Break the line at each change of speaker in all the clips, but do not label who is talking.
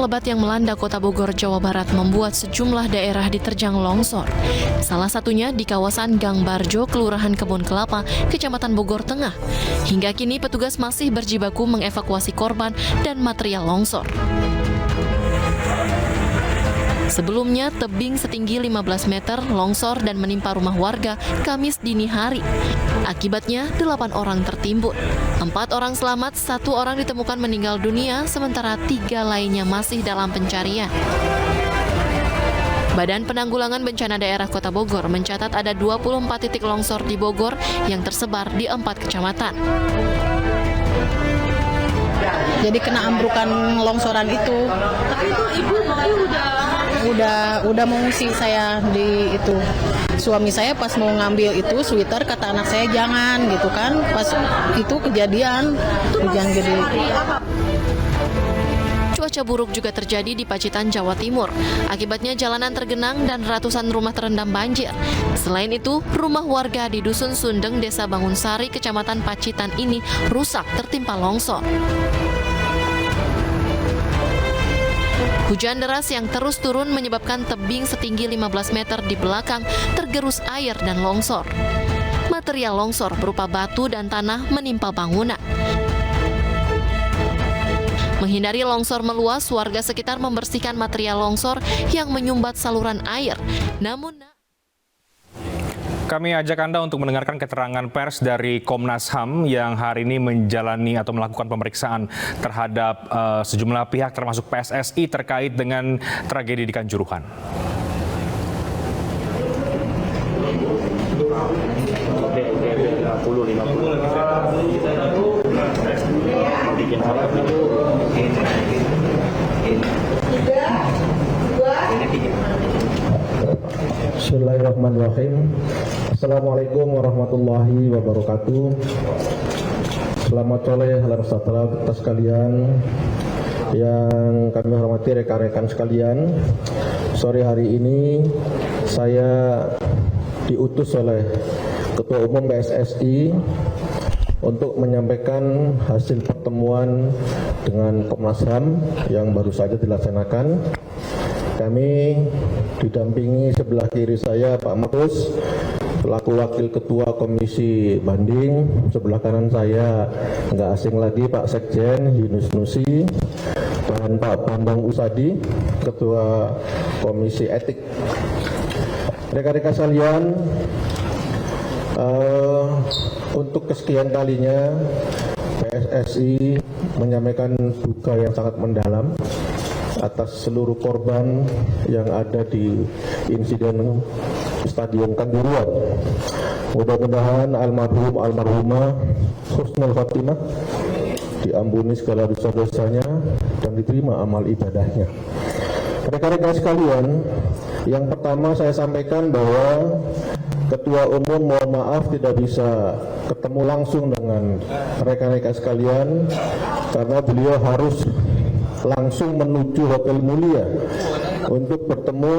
lebat yang melanda Kota Bogor, Jawa Barat membuat sejumlah daerah diterjang longsor. Salah satunya di kawasan Gang Barjo, Kelurahan Kebun Kelapa, Kecamatan Bogor Tengah. Hingga kini petugas masih berjibaku mengevakuasi korban dan material longsor. Sebelumnya, tebing setinggi 15 meter longsor dan menimpa rumah warga Kamis dini hari. Akibatnya, 8 orang tertimbun. 4 orang selamat, 1 orang ditemukan meninggal dunia, sementara 3 lainnya masih dalam pencarian. Badan Penanggulangan Bencana Daerah Kota Bogor mencatat ada 24 titik longsor di Bogor yang tersebar di 4 kecamatan.
Jadi kena ambrukan longsoran itu.
Tapi itu ibu
udah mengungsi saya di itu. Suami saya pas mau ngambil itu sweater, kata anak saya jangan gitu kan. Pas itu kejadian hujan gede.
Cuaca buruk juga terjadi di Pacitan, Jawa Timur. Akibatnya jalanan tergenang dan ratusan rumah terendam banjir. Selain itu, rumah warga di Dusun Sundeng, Desa Bangunsari, Kecamatan Pacitan ini rusak tertimpa longsor. Hujan deras yang terus turun menyebabkan tebing setinggi 15 meter di belakang tergerus air dan longsor. Material longsor berupa batu dan tanah menimpa bangunan. Menghindari longsor meluas, warga sekitar membersihkan material longsor yang menyumbat saluran air. Namun
kami ajak Anda untuk mendengarkan keterangan pers dari Komnas HAM yang hari ini menjalani atau melakukan pemeriksaan terhadap sejumlah pihak termasuk PSSI terkait dengan tragedi di Kanjuruhan.
Bismillahirrahmanirrahim. Assalamualaikum warahmatullahi wabarakatuh. Selamat sore, salam sejahtera atas sekalian. Yang kami hormati rekan-rekan sekalian, sore hari ini saya diutus oleh Ketua Umum PSSI untuk menyampaikan hasil pertemuan dengan Komnas HAM yang baru saja dilaksanakan. Kami didampingi sebelah kiri saya Pak Marus, selaku Wakil Ketua Komisi Banding. Sebelah kanan saya nggak asing lagi Pak Sekjen Yunus Nusi dan Pak Bambang Usadi, Ketua Komisi Etik. Rekan-rekan sekalian, untuk kesekian kalinya PSSI menyampaikan duka yang sangat mendalam atas seluruh korban yang ada di insiden Stadion Kanjuruhan. Mudah-mudahan almarhum almarhumah husnul khatimah, diampuni segala dosa-dosanya dan diterima amal ibadahnya. Rekan-rekan sekalian, yang pertama saya sampaikan bahwa Ketua Umum mohon maaf tidak bisa ketemu langsung dengan rekan-rekan sekalian karena beliau harus langsung menuju Hotel Mulia untuk bertemu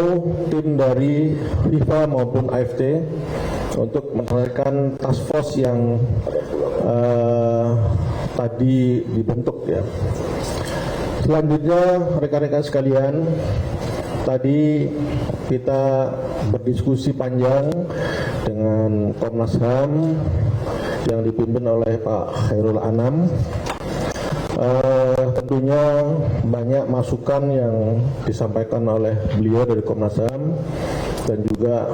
tim dari FIFA maupun AFT untuk menyampaikan task force yang tadi dibentuk ya. Selanjutnya rekan-rekan sekalian, tadi kita berdiskusi panjang dengan Komnas HAM yang dipimpin oleh Pak Khairul Anam. Tentunya banyak masukan yang disampaikan oleh beliau dari Komnas HAM dan juga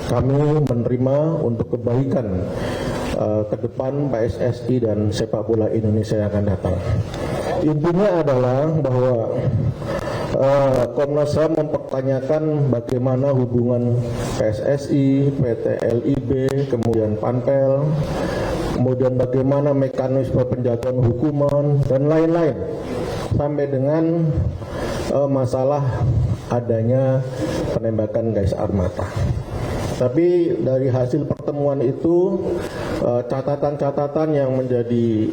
kami menerima untuk kebaikan ke depan PSSI dan sepak bola Indonesia yang akan datang. Intinya adalah bahwa Komnas HAM mempertanyakan bagaimana hubungan PSSI, PT LIB, kemudian Panpel, kemudian bagaimana mekanisme penjagaan hukuman dan lain-lain, sampai dengan masalah adanya penembakan gas air mata. Tapi dari hasil pertemuan itu catatan-catatan yang menjadi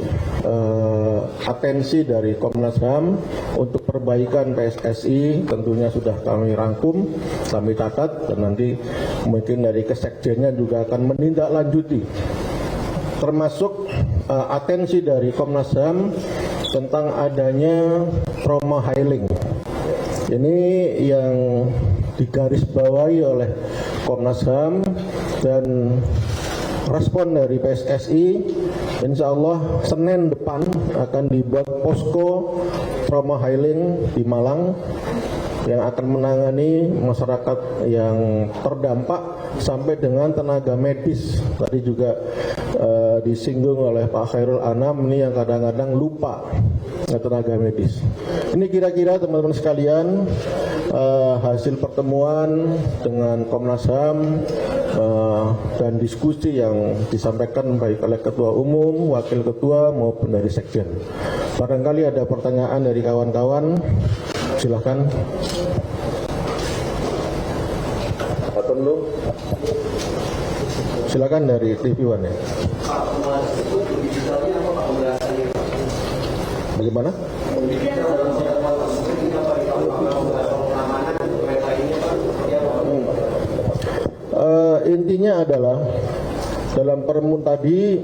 atensi dari Komnas HAM untuk perbaikan PSSI tentunya sudah kami rangkum, kami catat, dan nanti mungkin dari kesekjennya juga akan menindaklanjuti, termasuk atensi dari Komnas HAM tentang adanya trauma healing Ini yang digarisbawahi oleh Komnas HAM dan respon dari PSSI, insya Allah Senin depan akan dibuat posko trauma healing di Malang yang akan menangani masyarakat yang terdampak sampai dengan tenaga medis. Tadi juga disinggung oleh Pak Khairul Anam, ini yang kadang-kadang lupa tenaga medis. Ini kira-kira teman-teman sekalian hasil pertemuan dengan Komnas HAM dan diskusi yang disampaikan baik oleh Ketua Umum, Wakil Ketua maupun dari Sekjen. Barangkali ada pertanyaan dari kawan-kawan, silakan. Atau belum? Silakan dari TV One ya. Bagaimana? Intinya adalah dalam pertemuan tadi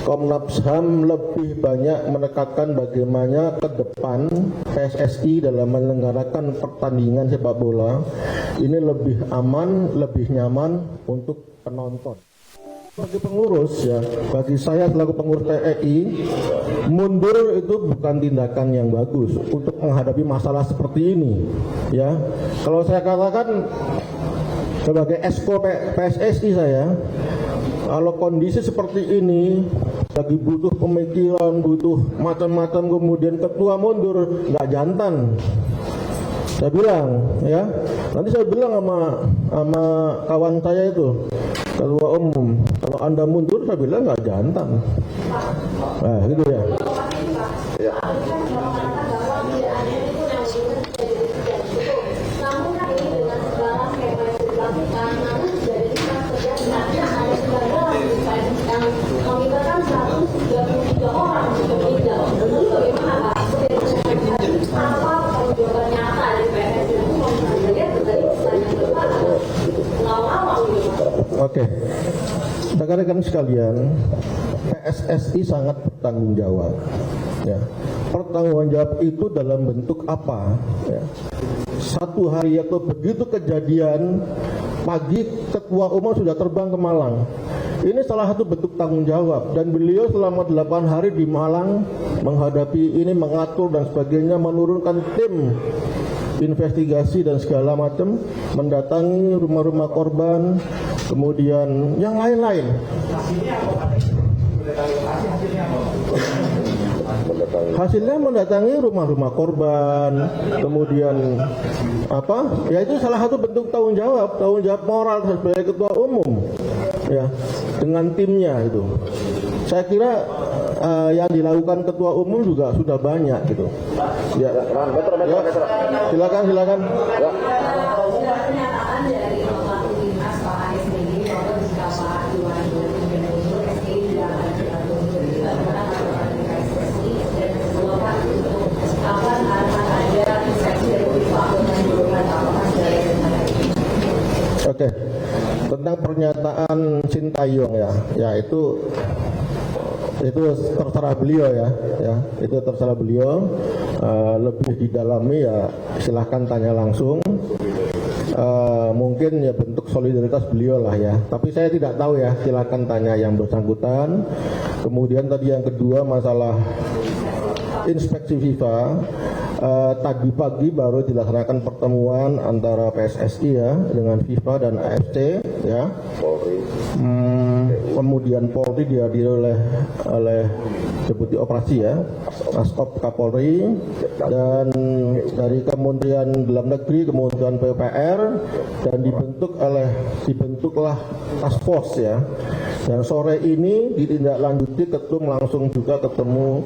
Komnas HAM lebih banyak menekankan bagaimana ke depan PSSI dalam menyelenggarakan pertandingan sepak bola ini lebih aman, lebih nyaman untuk penonton. Bagi pengurus ya, bagi saya selaku pengurus PSSI, mundur itu bukan tindakan yang bagus untuk menghadapi masalah seperti ini. Ya, kalau saya katakan sebagai esko PSSI saya, kalau kondisi seperti ini lagi butuh pemikiran, butuh macam-macam, kemudian ketua mundur, nggak jantan. Saya bilang, ya, nanti saya bilang sama kawan saya itu, ketua umum, kalau Anda mundur, saya bilang nggak jantan. Nah, gitu ya. Ya. Oke, rekan-rekan sekalian, PSSI sangat bertanggung jawab. Ya, pertanggung jawab itu dalam bentuk apa? Ya. Satu hari atau begitu kejadian, pagi ketua umum sudah terbang ke Malang. Ini salah satu bentuk tanggung jawab, dan beliau selama 8 hari di Malang menghadapi ini, mengatur dan sebagainya, menurunkan tim investigasi dan segala macam, mendatangi rumah-rumah korban, kemudian yang lain-lain. Hasilnya mendatangi rumah-rumah korban, kemudian apa? Ya itu salah satu bentuk tanggung jawab moral sebagai ketua umum, ya, dengan timnya itu. Saya kira yang dilakukan ketua umum juga sudah banyak gitu. Ya, silakan. Ya. Oke, tentang pernyataan Sintayong ya itu terserah beliau ya itu terserah beliau, lebih didalami ya silahkan tanya langsung, mungkin ya bentuk solidaritas beliau lah ya, tapi saya tidak tahu ya, silahkan tanya yang bersangkutan. Kemudian tadi yang kedua masalah inspeksi FIFA. Tadi pagi baru dilaksanakan pertemuan antara PSSI ya dengan FIFA dan AFC ya. Kemudian Polri dihadiri oleh Deputi Operasi ya, Askop Kapolri, dan dari Kementerian Dalam Negeri, Kementerian PUPR, dan dibentuklah task force ya. Dan sore ini ditindaklanjuti, ketum langsung juga ketemu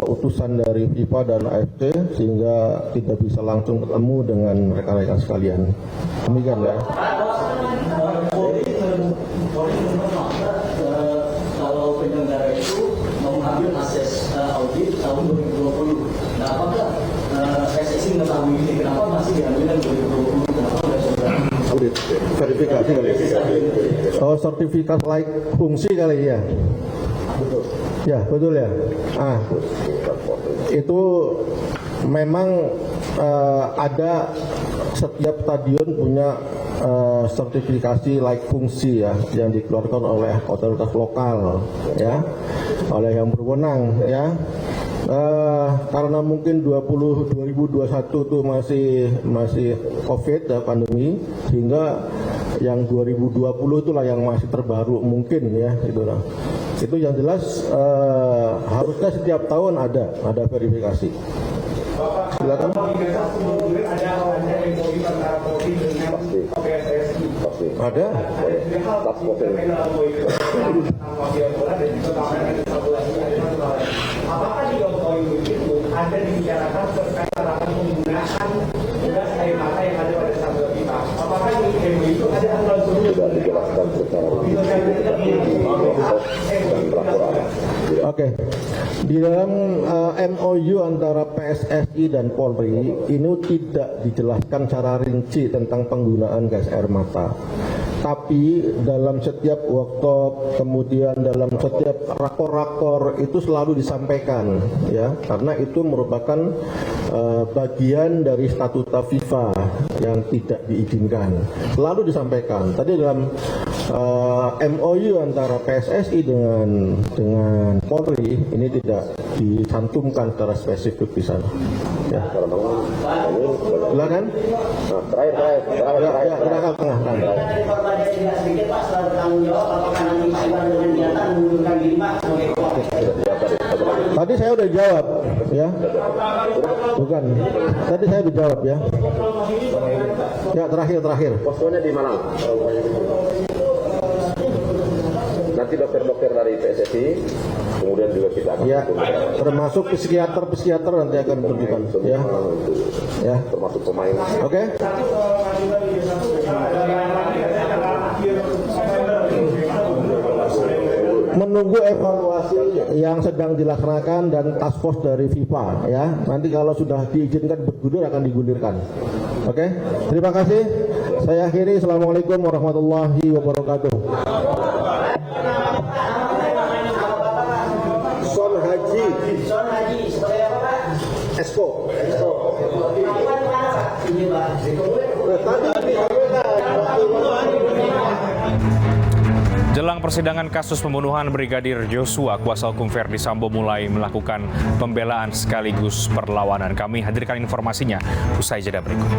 utusan dari FIFA dan AFC, sehingga tidak bisa langsung ketemu dengan rekan-rekan sekalian. Demikian ya.
Kalau penyelenggara itu mengambil akses audit tahun 2020, nah apakah PSSI mengetahui ini? Kenapa masih diambil 2020? Kenapa nggak coba
audit verifikasi kali ya? Oh, sertifikat layak fungsi kali ya? Betul. Ya betul ya. Itu memang ada setiap stadion punya sertifikasi layak fungsi ya yang dikeluarkan oleh otoritas lokal ya, oleh yang berwenang ya. Karena mungkin 2021 itu masih COVID ya, pandemi, sehingga yang 2020 itulah yang masih terbaru mungkin ya gitu lah. Itu yang jelas harusnya setiap tahun ada verifikasi. Silakan. Ada.
Apakah di MOU itu ada dibicarakan terkait larangan penggunaan gas air mata yang ada pada sambal pipa? Apakah di MOU itu ada aturan khusus? Tidak dijelaskan secara
Oke. Di dalam MOU antara PSSI dan Polri ini tidak dijelaskan secara rinci tentang penggunaan gas air mata. Tapi dalam setiap workshop, kemudian dalam setiap rakor-rakor itu selalu disampaikan ya, karena itu merupakan bagian dari statuta FIFA yang tidak diizinkan. Selalu disampaikan. Tadi dalam MOU antara PSSI dengan Polri ini tidak dicantumkan secara spesifik di sana. Ya. Silakan. Terakhir.
Sedikit Pak, setelah bertanggung jawab, apakah nanti Pak Iwan dengan niatan mengundurkan diri Pak sebagai ketua?
Tadi saya udah jawab, ya. Bukan. Tadi saya udah jawab ya. Ya terakhir.
Poskonya di Malang. Nanti dokter-dokter dari PSSI, kemudian juga kita akan
ya, termasuk psikiater nanti akan tunjukkan ya. Ya,
termasuk pemain.
Oke. Menunggu evaluasi yang sedang dilaksanakan dan task force dari FIFA ya. Nanti kalau sudah diizinkan bergulir akan digulirkan. Oke. Terima kasih. Saya akhiri. Assalamualaikum warahmatullahi wabarakatuh. Son Haji sebagai apa Pak? Esko.
Jelang persidangan kasus pembunuhan Brigadir Joshua, kuasa hukum Verdi Sambo mulai melakukan pembelaan sekaligus perlawanan. Kami hadirkan informasinya usai jeda berikut.